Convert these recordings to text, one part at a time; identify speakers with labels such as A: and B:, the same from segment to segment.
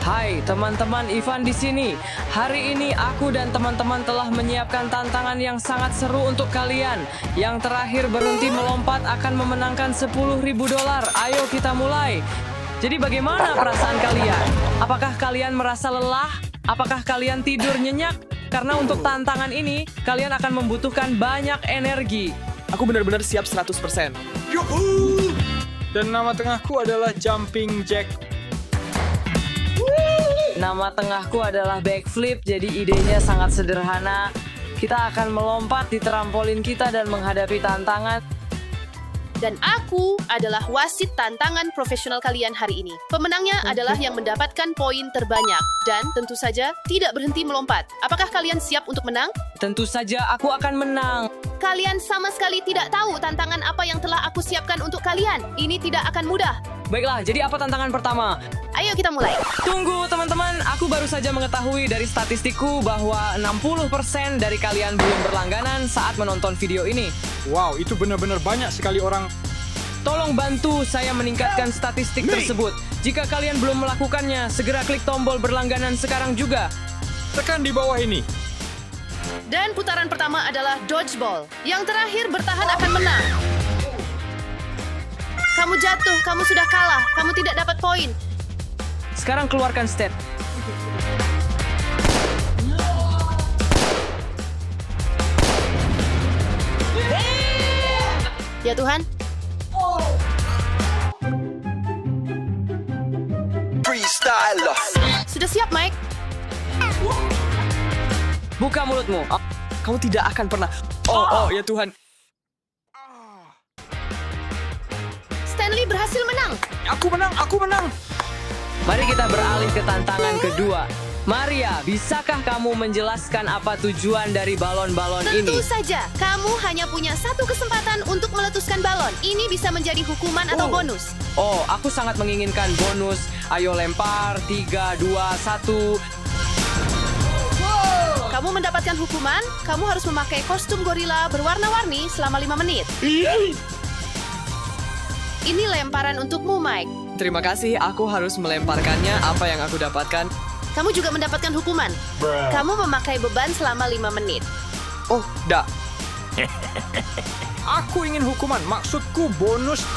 A: Hai teman-teman, Ivan di sini. Hari ini aku dan teman-teman telah menyiapkan tantangan yang sangat seru untuk kalian. Yang terakhir berhenti melompat akan memenangkan $10.000. Ayo kita mulai. Jadi bagaimana perasaan kalian? Apakah kalian merasa lelah? Apakah kalian tidur nyenyak? Karena untuk tantangan ini, kalian akan membutuhkan banyak energi.
B: Aku benar-benar siap 100%.
C: Yuhu! Dan nama tengahku adalah Jumping Jack.
A: Nama tengahku adalah backflip, jadi idenya sangat sederhana. Kita akan melompat di trampolin kita dan menghadapi tantangan.
D: Dan aku adalah wasit tantangan profesional kalian hari ini. Pemenangnya adalah yang mendapatkan poin terbanyak. Dan tentu saja tidak berhenti melompat. Apakah kalian siap untuk menang?
A: Tentu saja aku akan menang.
D: Kalian sama sekali tidak tahu tantangan apa yang telah aku siapkan untuk kalian. Ini tidak akan mudah.
A: Baiklah, jadi apa tantangan pertama?
D: Ayo kita mulai.
A: Tunggu teman-teman, aku baru saja mengetahui dari statistikku bahwa 60% dari kalian belum berlangganan saat menonton video ini.
C: Wow, itu benar-benar banyak sekali orang.
A: Tolong bantu saya meningkatkan statistik tersebut. Jika kalian belum melakukannya, segera klik tombol berlangganan sekarang juga.
C: Tekan di bawah ini.
D: Dan putaran pertama adalah dodgeball. Yang terakhir bertahan akan menang. Kamu jatuh, kamu sudah kalah. Kamu tidak dapat poin.
A: Sekarang keluarkan step.
D: Ya Tuhan. Sudah siap, Mike?
A: Buka mulutmu.
B: Kamu tidak akan pernah. Oh ya Tuhan.
D: Stanley berhasil menang.
C: Aku menang.
A: Mari kita beralih ke tantangan kedua. Maria, bisakah kamu menjelaskan apa tujuan dari balon-balon
D: Tentu
A: ini?
D: saja, kamu hanya punya satu kesempatan untuk meletuskan balon. Ini bisa menjadi hukuman atau bonus.
A: Oh, aku sangat menginginkan bonus. Ayo lempar, 3, 2, 1.
D: Kamu mendapatkan hukuman, kamu harus memakai kostum gorila berwarna-warni selama 5 menit. Ini lemparan untukmu, Mike.
B: Terima kasih, aku harus melemparkannya apa yang aku dapatkan.
D: Kamu juga mendapatkan hukuman. Kamu memakai beban selama 5 menit.
B: Oh, dak.
C: Aku ingin hukuman. Maksudku bonus.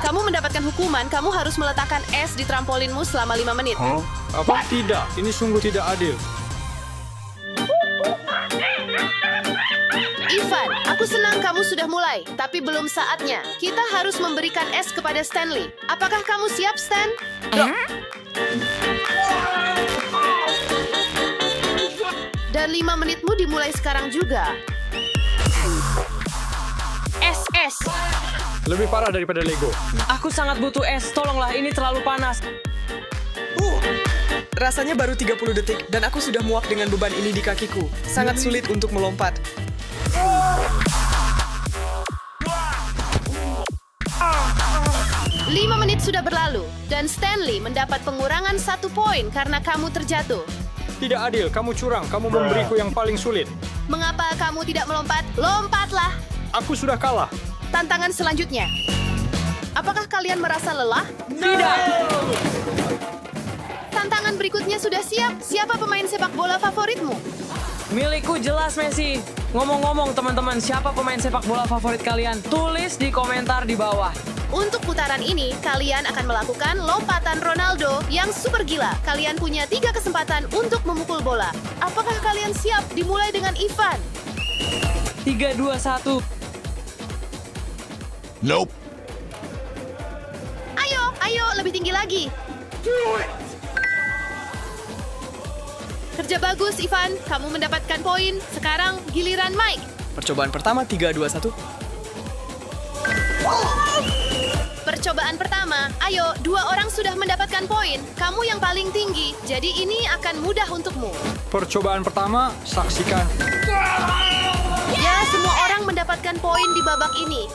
D: Kamu mendapatkan hukuman, kamu harus meletakkan es di trampolinmu selama 5 menit.
C: Apa? Tidak. Ini sungguh tidak adil.
D: Ivan, aku senang kamu sudah mulai, tapi belum saatnya. Kita harus memberikan es kepada Stanley. Apakah kamu siap, Stan? Dan 5 menitmu dimulai sekarang juga. Es.
C: Lebih parah daripada Lego.
A: Aku sangat butuh es, tolonglah, ini terlalu panas.
B: Rasanya baru 30 detik dan aku sudah muak dengan beban ini di kakiku. Sangat sulit untuk melompat.
D: Lima menit sudah berlalu, dan Stanley mendapat pengurangan 1 poin karena kamu terjatuh.
C: Tidak adil. Kamu curang. Kamu memberiku yang paling sulit.
D: Mengapa kamu tidak melompat? Lompatlah!
C: Aku sudah kalah.
D: Tantangan selanjutnya. Apakah kalian merasa lelah?
A: Tidak!
D: Tantangan berikutnya sudah siap. Siapa pemain sepak bola favoritmu?
A: Milikku jelas, Messi. Ngomong-ngomong, teman-teman, siapa pemain sepak bola favorit kalian? Tulis di komentar di bawah.
D: Untuk putaran ini, kalian akan melakukan lompatan Ronaldo yang super gila. Kalian punya 3 kesempatan untuk memukul bola. Apakah kalian siap? Dimulai dengan Ivan.
A: 3, 2, 1.
E: Nope.
D: Ayo, lebih tinggi lagi. Kerja bagus, Ivan. Kamu mendapatkan poin. Sekarang giliran Mike.
B: Percobaan pertama 3, 2, 1.
D: Percobaan pertama, ayo, 2 orang sudah mendapatkan poin. Kamu yang paling tinggi, jadi ini akan mudah untukmu.
C: Percobaan pertama, saksikan.
D: Ya, semua orang mendapatkan poin di babak ini.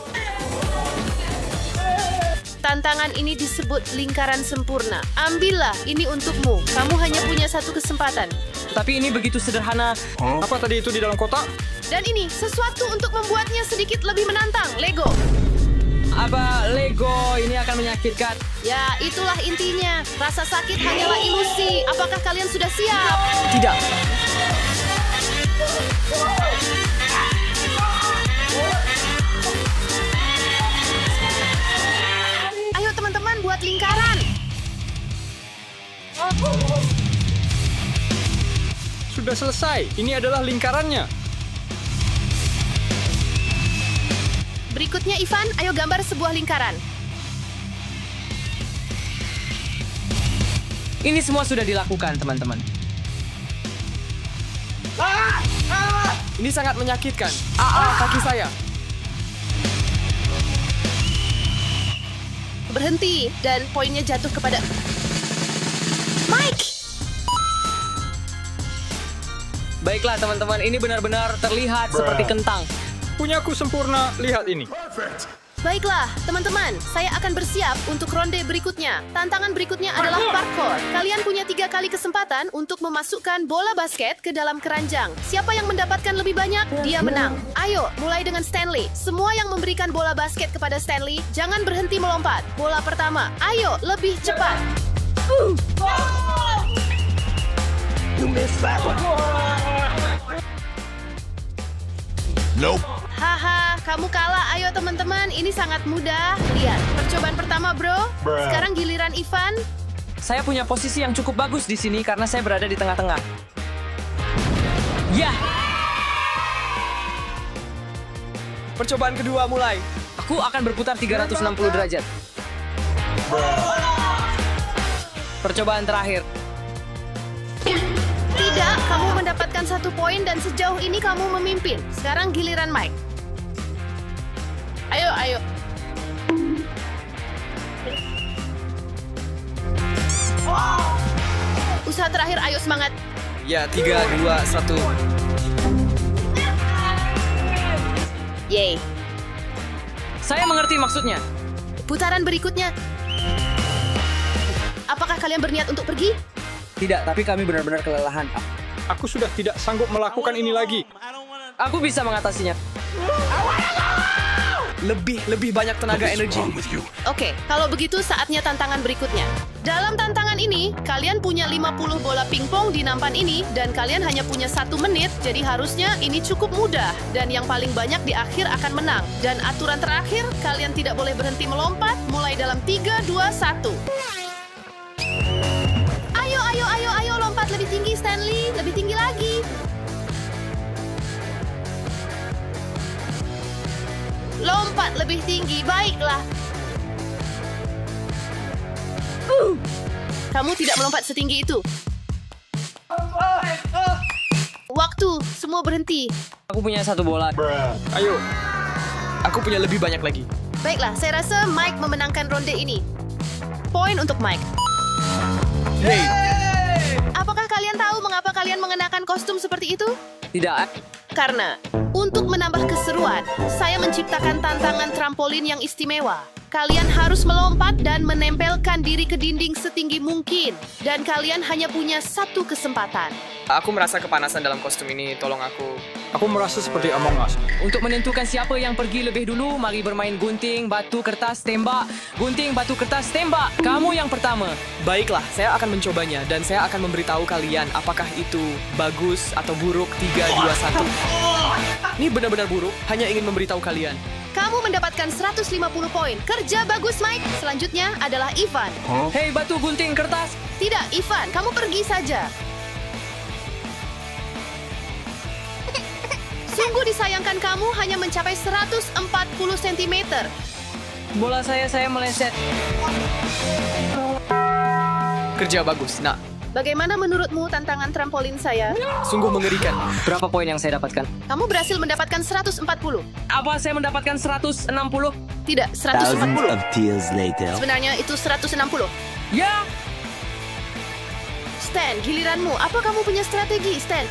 D: Tantangan ini disebut lingkaran sempurna. Ambillah, ini untukmu. Kamu hanya punya 1 kesempatan.
A: Tapi ini begitu sederhana.
C: Apa tadi itu di dalam kotak?
D: Dan ini, sesuatu untuk membuatnya sedikit lebih menantang. Lego.
A: Apa Lego ini akan menyakitkan?
D: Ya, itulah intinya. Rasa sakit hanyalah ilusi. Apakah kalian sudah siap?
B: Tidak.
D: Ayo teman-teman buat lingkaran.
C: Sudah selesai. Ini adalah lingkarannya.
D: Berikutnya Ivan, ayo gambar sebuah lingkaran.
A: Ini semua sudah dilakukan, teman-teman.
B: Ini sangat menyakitkan. Kaki saya.
D: Berhenti dan poinnya jatuh kepada Mike.
A: Baiklah, teman-teman. Ini benar-benar terlihat seperti kentang.
C: Punyaku sempurna. Lihat ini.
D: Baiklah, teman-teman, saya akan bersiap untuk ronde berikutnya. Tantangan berikutnya adalah parkour. Kalian punya 3 kali kesempatan untuk memasukkan bola basket ke dalam keranjang. Siapa yang mendapatkan lebih banyak, dia menang. Ayo, mulai dengan Stanley. Semua yang memberikan bola basket kepada Stanley, jangan berhenti melompat. Bola pertama, ayo, lebih cepat. Haha, kamu kalah. Ayo teman-teman, ini sangat mudah. Lihat, percobaan pertama bro. Sekarang giliran Ivan.
A: Saya punya posisi yang cukup bagus di sini karena saya berada di tengah-tengah. Ya,
B: Percobaan kedua mulai.
A: aku akan berputar 360 derajat. Percobaan terakhir.
D: Tidak, kamu mendapatkan 1 poin dan sejauh ini kamu memimpin. Sekarang giliran Mike. Ayo. Usaha terakhir, ayo semangat.
B: Ya, 3, 2, 1.
D: Yeay.
A: Saya mengerti maksudnya.
D: Putaran berikutnya. Apakah kalian berniat untuk pergi?
A: Tidak, tapi kami benar-benar kelelahan.
C: Aku sudah tidak sanggup melakukan ini lagi.
A: Aku bisa mengatasinya.
B: Lebih banyak tenaga energi.
D: Oke, kalau begitu saatnya tantangan berikutnya. Dalam tantangan ini, kalian punya 50 bola pingpong di nampan ini, dan kalian hanya punya 1 menit, jadi harusnya ini cukup mudah. Dan yang paling banyak di akhir akan menang. Dan aturan terakhir, kalian tidak boleh berhenti melompat, mulai dalam 3, 2, 1. Ayo, lompat lebih tinggi Stanley, lebih tinggi lagi. Lompat lebih tinggi, baiklah. Kamu tidak melompat setinggi itu. Waktu, semua berhenti.
A: Aku punya 1 bola.
C: Ayo.
B: Aku punya lebih banyak lagi.
D: Baiklah, saya rasa Mike memenangkan ronde ini. Poin untuk Mike.
B: Yeay.
D: Apakah kalian tahu mengapa kalian mengenakan kostum seperti itu?
A: Tidak.
D: Karena untuk menambah keseruan, saya menciptakan tantangan trampolin yang istimewa. Kalian harus melompat dan menempelkan diri ke dinding setinggi mungkin. Dan kalian hanya punya 1 kesempatan.
B: Aku merasa kepanasan dalam kostum ini. Tolong aku.
C: Aku merasa seperti Among Us.
A: Untuk menentukan siapa yang pergi lebih dulu, mari bermain gunting, batu, kertas, tembak. Gunting, batu, kertas, tembak. Kamu yang pertama.
B: Baiklah, saya akan mencobanya dan saya akan memberitahu kalian apakah itu bagus atau buruk. 3, 2, 1. Ini benar-benar buruk, hanya ingin memberitahu kalian.
D: Kamu mendapatkan 150 poin. Kerja bagus, Mike. Selanjutnya adalah Ivan.
A: Hei, batu, gunting, kertas.
D: Tidak, Ivan, kamu pergi saja. Sungguh disayangkan kamu hanya mencapai 140 cm.
A: Bola saya meleset.
B: Kerja bagus. Nah,
D: Bagaimana menurutmu tantangan trampolin saya?
B: sungguh mengerikan.
A: Berapa poin yang saya dapatkan?
D: Kamu berhasil mendapatkan 140.
A: Apa saya mendapatkan 160?
D: Tidak,
E: Thousands
D: 140.
E: of tears later.
D: Sebenarnya itu 160.
A: Ya,
D: Stan, giliranmu. Apa kamu punya strategi, Stan?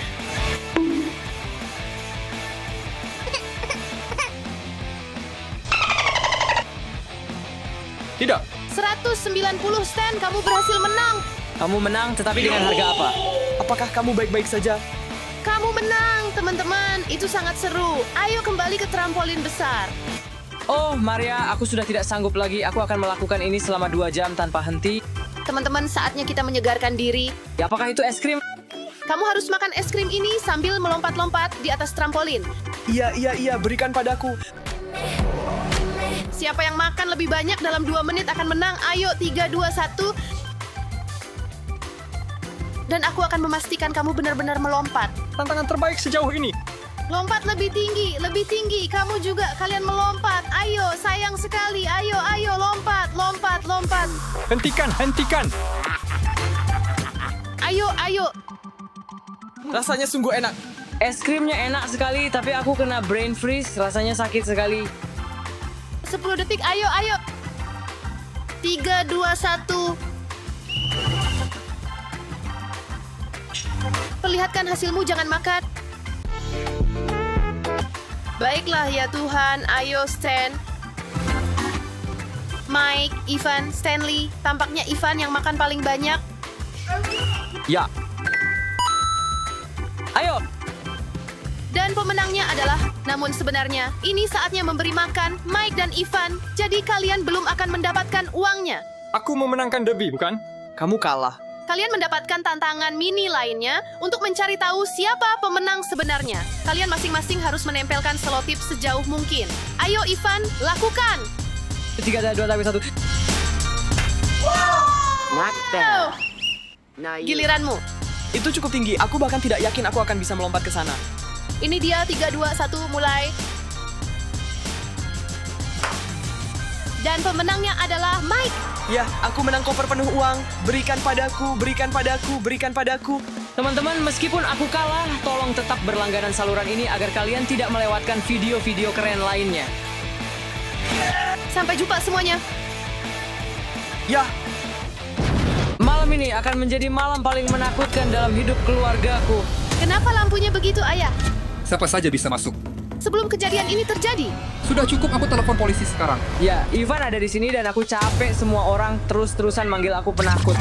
C: Tidak.
D: 190, Stan. Kamu berhasil menang.
A: kamu menang tetapi dengan harga apa?
B: Apakah kamu baik-baik saja?
D: Kamu menang, teman-teman. Itu sangat seru. Ayo kembali ke trampolin besar.
A: Oh, Maria, aku sudah tidak sanggup lagi. Aku akan melakukan ini selama 2 jam tanpa henti.
D: Teman-teman, saatnya kita menyegarkan diri.
A: Ya, apakah itu es krim?
D: Kamu harus makan es krim ini sambil melompat-lompat di atas trampolin.
B: Iya, berikan padaku.
D: Siapa yang makan lebih banyak dalam 2 menit akan menang. Ayo, 3, 2, 1. Dan aku akan memastikan kamu benar-benar melompat.
C: Tantangan terbaik sejauh ini.
D: Lompat lebih tinggi, lebih tinggi. Kamu juga, kalian melompat. Ayo, sayang sekali. Ayo, lompat, lompat, lompat.
C: Hentikan.
D: Ayo.
B: Rasanya sungguh enak.
A: Es krimnya enak sekali, tapi aku kena brain freeze. Rasanya sakit sekali.
D: 10 detik, ayo. 3, 2, 1. Perlihatkan hasilmu, jangan makan. Baiklah ya Tuhan, ayo Stan. Mike, Ivan, Stanley. Tampaknya Ivan yang makan paling banyak.
A: Ya. Ayo.
D: Dan pemenangnya adalah, namun sebenarnya, ini saatnya memberi makan Mike dan Ivan. Jadi kalian belum akan mendapatkan uangnya.
C: Aku memenangkan Debbie, bukan?
B: Kamu kalah.
D: Kalian mendapatkan tantangan mini lainnya untuk mencari tahu siapa pemenang sebenarnya. Kalian masing-masing harus menempelkan selotip sejauh mungkin. Ayo Ivan, lakukan!
A: 3, 2, 1.
D: Oh, giliranmu.
B: Itu cukup tinggi. Aku bahkan tidak yakin aku akan bisa melompat ke sana.
D: Ini dia, 3, 2, 1, mulai. Dan pemenangnya adalah Mike.
B: Ya, aku menang koper penuh uang. Berikan padaku.
A: Teman-teman, meskipun aku kalah, tolong tetap berlangganan saluran ini agar kalian tidak melewatkan video-video keren lainnya.
D: Sampai jumpa semuanya.
B: Ya,
A: Malam ini akan menjadi malam paling menakutkan dalam hidup keluargaku.
D: Kenapa lampunya begitu, Ayah?
E: Siapa saja bisa masuk.
D: Sebelum kejadian ini terjadi.
E: Sudah cukup aku telepon polisi sekarang.
A: Ya, Ivan ada di sini dan aku capek semua orang terus-terusan manggil aku penakut.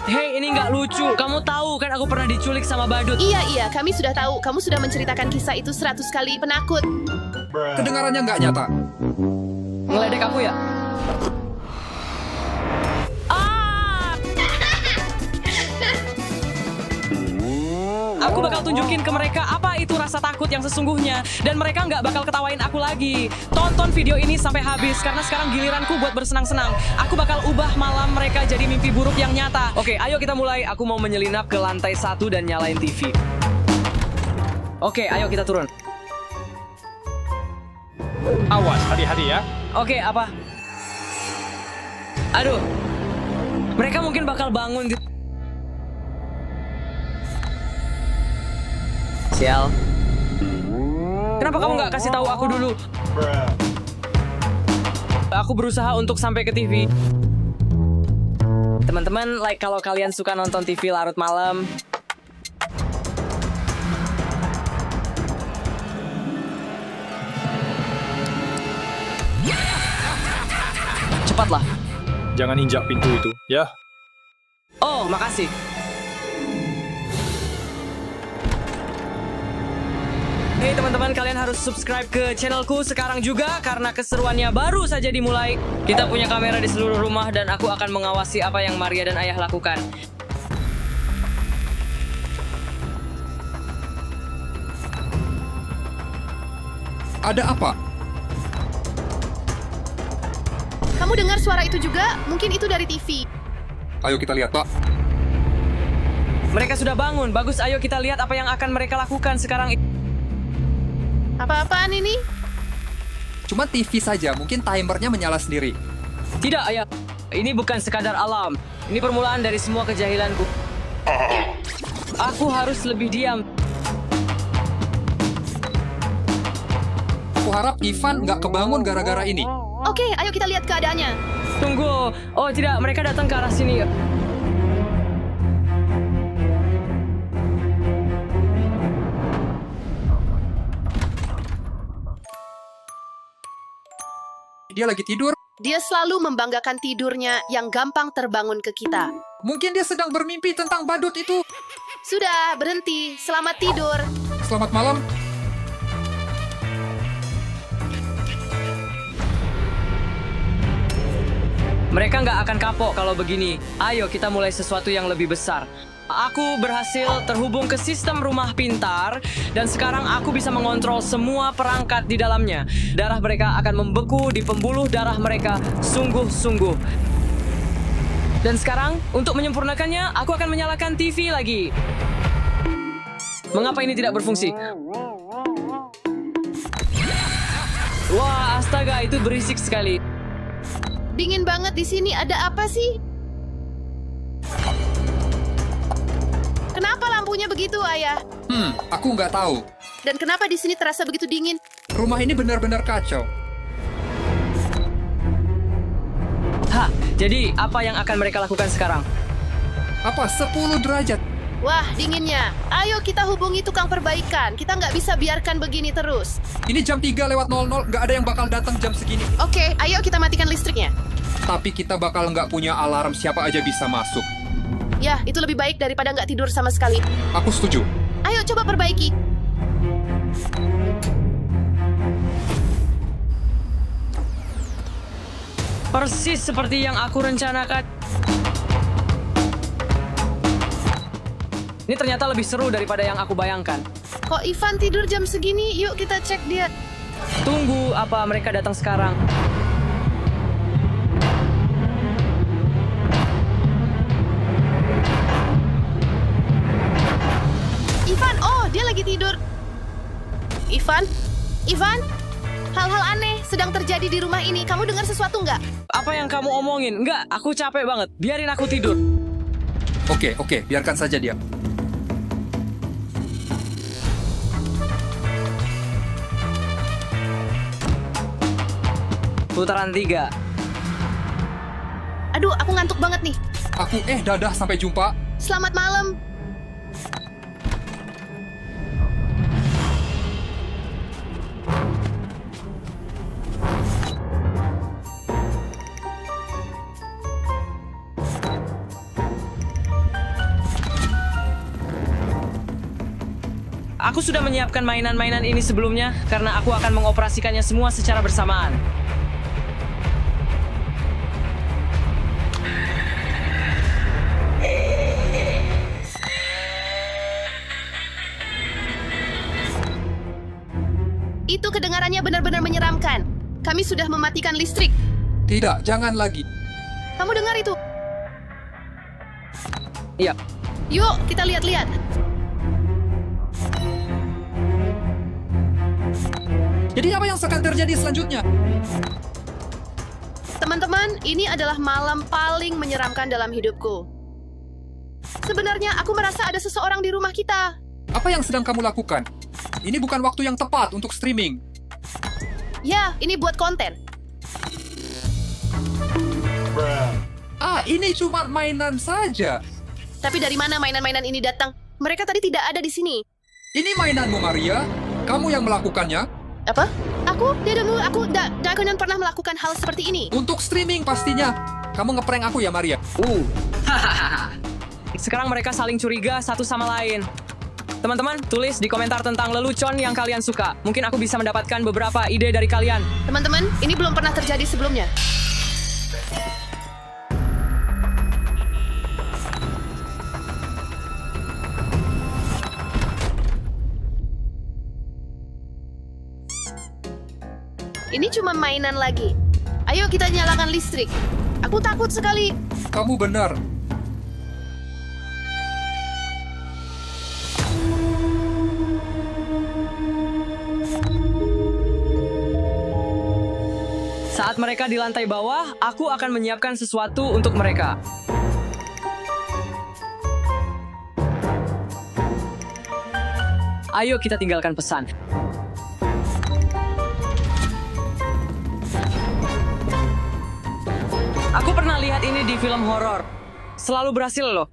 A: Hei, ini nggak lucu. Kamu tahu kan aku pernah diculik sama badut.
D: Iya, kami sudah tahu. Kamu sudah menceritakan kisah itu 100 kali, penakut.
E: Kedengarannya nggak nyata.
A: Ngeledek aku ya? Aku bakal tunjukin ke mereka apa itu rasa takut yang sesungguhnya. Dan mereka nggak bakal ketawain aku lagi. Tonton video ini sampai habis, karena sekarang giliranku buat bersenang-senang. Aku bakal ubah malam mereka jadi mimpi buruk yang nyata. Oke, ayo kita mulai. Aku mau menyelinap ke lantai 1 dan nyalain TV. Oke, ayo kita turun.
C: Awas, hati-hati ya.
A: Oke, apa? Aduh. Mereka mungkin bakal bangun. Sial. Kenapa kamu nggak kasih tahu aku dulu? Aku berusaha untuk sampai ke TV. Teman-teman, like kalau kalian suka nonton TV larut malam. Cepatlah.
C: Jangan injak pintu itu, ya.
A: Oh, makasih. Hey teman-teman, kalian harus subscribe ke channelku sekarang juga karena keseruannya baru saja dimulai. Kita punya kamera di seluruh rumah dan aku akan mengawasi apa yang Maria dan Ayah lakukan.
E: Ada apa?
D: Kamu dengar suara itu juga? Mungkin itu dari TV.
E: Ayo kita lihat, Pak.
A: Mereka sudah bangun. Bagus, ayo kita lihat apa yang akan mereka lakukan sekarang.
D: Apa-apaan ini?
E: Cuma TV saja, mungkin timernya menyala sendiri.
A: Tidak, Ayah. Ini bukan sekadar alam. Ini permulaan dari semua kejahilanku. Aku harus lebih diam.
E: Aku harap Ivan nggak kebangun gara-gara ini.
D: Oke, ayo kita lihat keadaannya.
A: Tunggu. Oh tidak, mereka datang ke arah sini.
E: Dia lagi tidur.
D: Dia selalu membanggakan tidurnya yang gampang terbangun ke kita.
E: Mungkin dia sedang bermimpi tentang badut itu.
D: Sudah, berhenti. Selamat tidur.
E: Selamat malam.
A: Mereka nggak akan kapok kalau begini. Ayo kita mulai sesuatu yang lebih besar. Aku berhasil terhubung ke sistem rumah pintar, dan sekarang aku bisa mengontrol semua perangkat di dalamnya. Darah mereka akan membeku di pembuluh darah mereka sungguh-sungguh. Dan sekarang, untuk menyempurnakannya, aku akan menyalakan TV lagi. Mengapa ini tidak berfungsi? Wah, astaga, itu berisik sekali.
D: Dingin banget di sini. Ada apa sih? Kenapa lampunya begitu, Ayah?
E: Aku nggak tahu.
D: Dan kenapa di sini terasa begitu dingin?
E: Rumah ini benar-benar kacau.
A: Hah, jadi apa yang akan mereka lakukan sekarang?
E: Apa, 10 derajat?
D: Wah, dinginnya. Ayo kita hubungi tukang perbaikan. Kita nggak bisa biarkan begini terus.
E: Ini jam 3:00, nggak ada yang bakal datang jam segini.
D: Oke, ayo kita matikan listriknya.
E: Tapi kita bakal nggak punya alarm siapa aja bisa masuk.
D: Ya, itu lebih baik daripada nggak tidur sama sekali.
E: Aku setuju.
D: Ayo coba perbaiki.
A: Persis seperti yang aku rencanakan. Ini ternyata lebih seru daripada yang aku bayangkan.
D: Kok Ivan tidur jam segini? Yuk kita cek dia.
A: Tunggu, apa mereka datang sekarang?
D: Ivan, oh dia lagi tidur. Ivan, hal-hal aneh sedang terjadi di rumah ini. Kamu dengar sesuatu nggak?
A: Apa yang kamu omongin? Enggak, aku capek banget. Biarin aku tidur.
E: Oke, biarkan saja dia.
A: Putaran 3.
D: Aduh, aku ngantuk banget nih.
E: Aku dadah, sampai jumpa.
D: Selamat malam.
A: Aku sudah menyiapkan mainan-mainan ini sebelumnya karena aku akan mengoperasikannya semua secara bersamaan.
D: Itu kedengarannya benar-benar menyeramkan. Kami sudah mematikan listrik.
E: Tidak, jangan lagi.
D: Kamu dengar itu?
A: Iya,
D: Yuk, kita lihat-lihat.
E: Jadi apa yang akan terjadi selanjutnya?
D: Teman-teman, ini adalah malam paling menyeramkan dalam hidupku. Sebenarnya aku merasa ada seseorang di rumah kita.
E: Apa yang sedang kamu lakukan? Ini bukan waktu yang tepat untuk streaming.
D: Ya, ini buat konten.
E: Ini cuma mainan saja.
D: Tapi dari mana mainan-mainan ini datang? Mereka tadi tidak ada di sini.
E: Ini mainanmu, Maria. Kamu yang melakukannya.
D: Apa? Aku tidak akan pernah melakukan hal seperti ini.
E: Untuk streaming pastinya. Kamu ngeprank aku ya, Maria?
A: sekarang mereka saling curiga satu sama lain. Teman-teman, tulis di komentar tentang lelucon yang kalian suka. Mungkin aku bisa mendapatkan beberapa ide dari kalian.
D: Teman-teman, ini belum pernah terjadi sebelumnya. Ini cuma mainan lagi. Ayo kita nyalakan listrik. Aku takut sekali.
E: Kamu benar.
A: Saat mereka di lantai bawah, aku akan menyiapkan sesuatu untuk mereka. Ayo kita tinggalkan pesan. Aku pernah lihat ini di film horor. Selalu berhasil loh.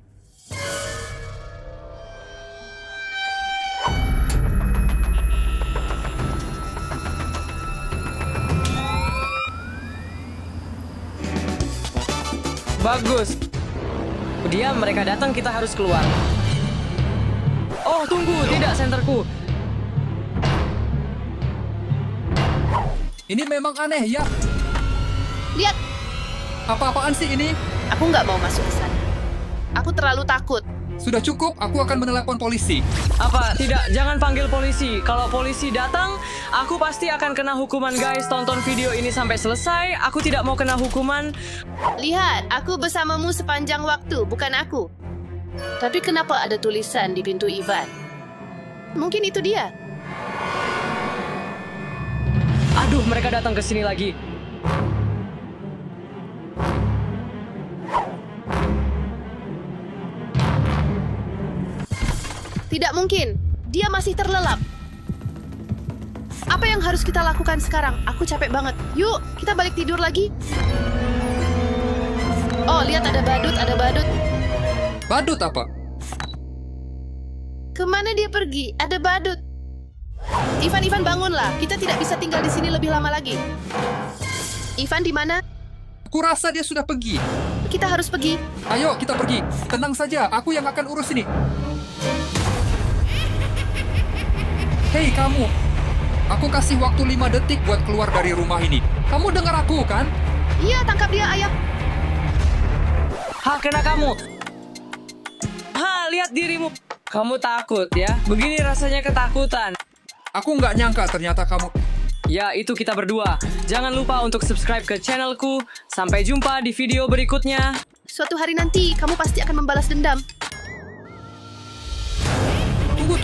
A: Bagus. Diam, mereka datang, kita harus keluar. Oh, tunggu, tidak senterku.
E: Ini memang aneh ya.
D: Lihat,
E: Apa-apaan sih ini?
D: aku nggak mau masuk ke sana. Aku terlalu takut.
E: Sudah cukup, aku akan menelepon polisi.
A: Apa? Tidak, jangan panggil polisi. Kalau polisi datang, aku pasti akan kena hukuman, guys. Tonton video ini sampai selesai. Aku tidak mau kena hukuman.
D: Lihat, aku bersamamu sepanjang waktu, bukan aku. Tapi kenapa ada tulisan di pintu Ivan? Mungkin itu dia.
A: Aduh, mereka datang ke sini lagi.
D: Tidak mungkin. Dia masih terlelap. Apa yang harus kita lakukan sekarang? Aku capek banget. Yuk, kita balik tidur lagi. Oh, lihat ada badut, ada badut.
E: Badut apa?
D: Kemana dia pergi? Ada badut. Ivan, bangunlah. Kita tidak bisa tinggal di sini lebih lama lagi. Ivan, di mana?
E: Aku rasa dia sudah pergi.
D: Kita harus pergi.
E: Ayo, kita pergi. Tenang saja, aku yang akan urus ini. Hei kamu, aku kasih waktu 5 detik buat keluar dari rumah ini. Kamu dengar aku kan?
D: Iya, tangkap dia, ayah.
A: Ha, kena kamu. Ha, lihat dirimu. Kamu takut ya? Begini rasanya ketakutan.
E: Aku nggak nyangka ternyata kamu...
A: Ya, itu kita berdua. Jangan lupa untuk subscribe ke channelku. Sampai jumpa di video berikutnya.
D: Suatu hari nanti, kamu pasti akan membalas dendam.
E: Tunggu.